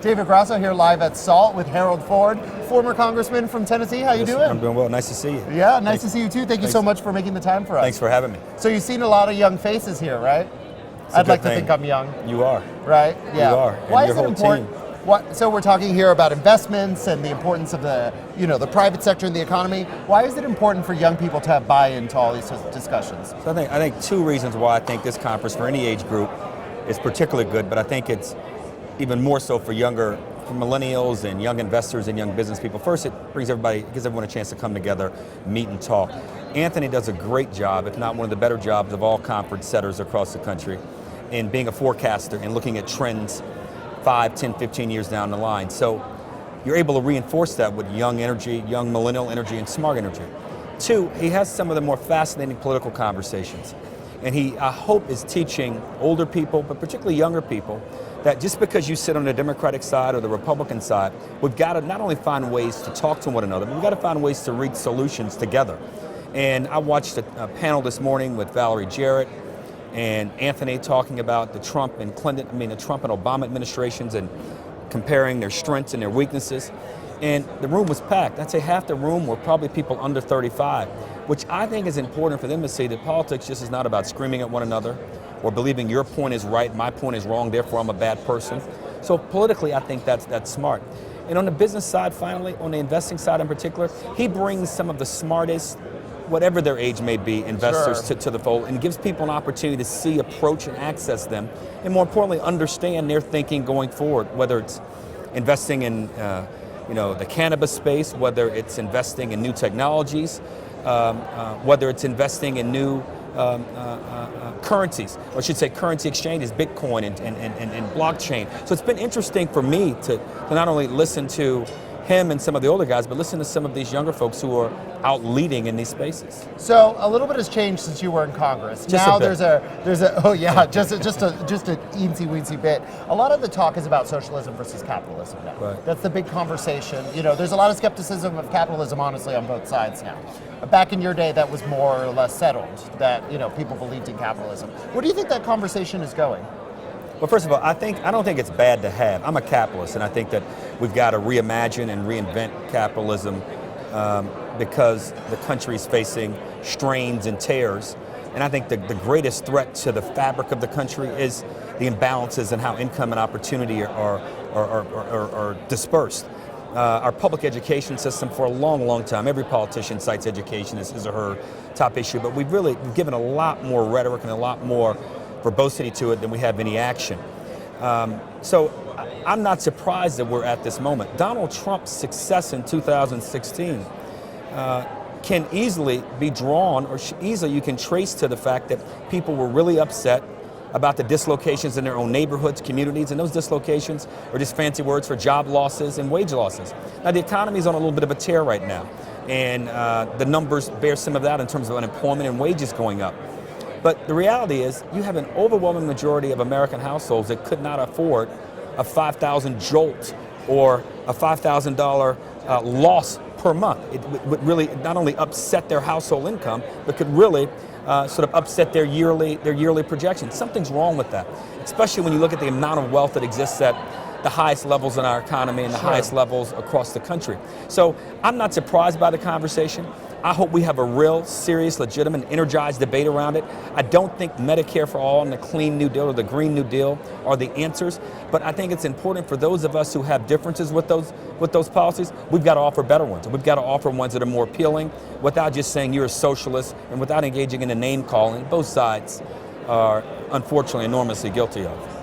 David Grasso here live at SALT with Harold Ford, former congressman from Tennessee. How you doing? I'm doing well. Nice to see you. Yeah, nice to see you too. Thank you so much for making the time for us. Thanks for having me. So you've seen a lot of young faces here, right? I'd like to think I'm young. You are. Right? Yeah. You are. Why and is your it important? So we're talking here about investments and the importance of the private sector in the economy. Why is it important for young people to have buy-in to all these discussions? So I think two reasons why I think this conference for any age group is particularly good, but I think it's even more so for millennials and young investors and young business people. First, it gives everyone a chance to come together, meet and talk. Anthony does a great job, if not one of the better jobs of all conference setters across the country, in being a forecaster and looking at trends 5, 10, 15 years down the line. So you're able to reinforce that with young energy, young millennial energy, and smart energy. Two, he has some of the more fascinating political conversations. And he, I hope, is teaching older people, but particularly younger people, that just because you sit on the Democratic side or the Republican side, we've got to not only find ways to talk to one another, but we've got to find ways to reach solutions together. And I watched a panel this morning with Valerie Jarrett and Anthony talking about the Trump and Obama administrations and comparing their strengths and their weaknesses. And the room was packed. I'd say half the room were probably people under 35, which I think is important for them to see that politics just is not about screaming at one another or believing your point is right, my point is wrong, therefore I'm a bad person. So politically, I think that's smart. And on the business side, finally, on the investing side in particular, he brings some of the smartest, whatever their age may be, investors to the fold, and gives people an opportunity to see, approach, and access them, and more importantly, understand their thinking going forward, whether it's investing in the cannabis space, whether it's investing in new technologies, whether it's investing in new currencies, or I should say currency exchanges, Bitcoin and blockchain. So it's been interesting for me to not only listen to him and some of the older guys, but listen to some of these younger folks who are out leading in these spaces. So a little bit has changed since you were in Congress. Just now a bit. there's a just an eensy weensy bit. A lot of the talk is about socialism versus capitalism now. Right. That's the big conversation. There's a lot of skepticism of capitalism, honestly, on both sides now. Back in your day, that was more or less settled, that people believed in capitalism. Where do you think that conversation is going? Well, first of all, I don't think it's bad to have. I'm a capitalist, and I think that we've got to reimagine and reinvent capitalism because the country's facing strains and tears. And I think the greatest threat to the fabric of the country is the imbalances in how income and opportunity are dispersed. Our public education system, for a long, long time, every politician cites education as his or her top issue, but we've given a lot more rhetoric and a lot more verbosity to it than we have any action. So I'm not surprised that we're at this moment. Donald Trump's success in 2016 can easily be drawn, or easily you can trace to the fact that people were really upset about the dislocations in their own neighborhoods, communities, and those dislocations are just fancy words for job losses and wage losses. Now the economy's on a little bit of a tear right now, and the numbers bear some of that in terms of unemployment and wages going up. But the reality is, you have an overwhelming majority of American households that could not afford a $5,000 jolt or a $5,000 loss per month. It would really not only upset their household income, but could really sort of upset their yearly projections. Something's wrong with that, especially when you look at the amount of wealth that exists at the highest levels in our economy and the highest levels across the country. So I'm not surprised by the conversation. I hope we have a real, serious, legitimate, energized debate around it. I don't think Medicare for all and the Clean New Deal or the Green New Deal are the answers, but I think it's important for those of us who have differences with those policies, we've got to offer better ones. We've got to offer ones that are more appealing without just saying you're a socialist and without engaging in the name calling both sides are unfortunately enormously guilty of.